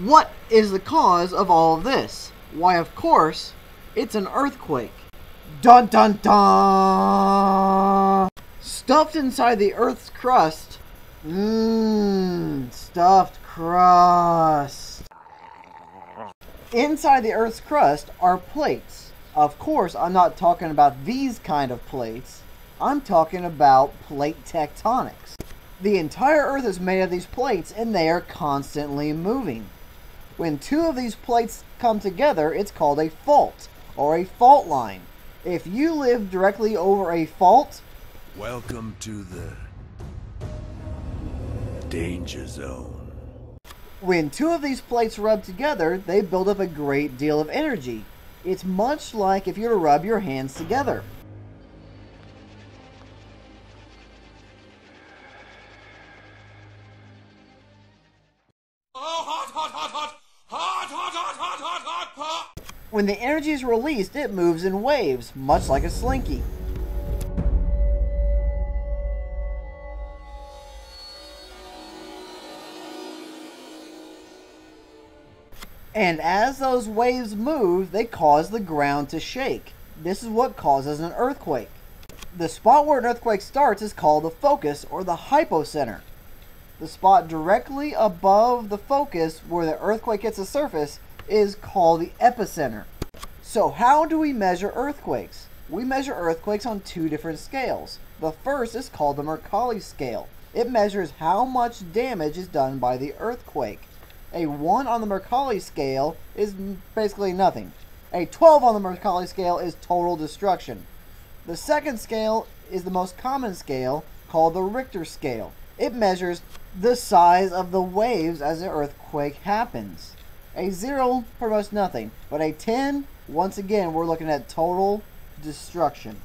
What is the cause of all of this? Why, of course, it's an earthquake. Dun dun dun! Stuffed inside the Earth's crust. Stuffed crust. Inside the Earth's crust are plates. Of course, I'm not talking about these kind of plates. I'm talking about plate tectonics. The entire Earth is made of these plates, and they are constantly moving. When two of these plates come together, it's called a fault, or a fault line. If you live directly over a fault... Welcome to the danger zone. When two of these plates rub together, they build up a great deal of energy. It's much like if you were to rub your hands together. When the energy is released, it moves in waves, much like a slinky. And as those waves move, they cause the ground to shake. This is what causes an earthquake. The spot where an earthquake starts is called the focus, or the hypocenter. The spot directly above the focus where the earthquake hits the surface is called the epicenter. So how do we measure earthquakes? We measure earthquakes on two different scales. The first is called the Mercalli scale. It measures how much damage is done by the earthquake. A 1 on the Mercalli scale is basically nothing. A 12 on the Mercalli scale is total destruction. The second scale is the most common scale, called the Richter scale. It measures the size of the waves as an earthquake happens. A 0, pretty much nothing. But a 10, once again, we're looking at total destruction.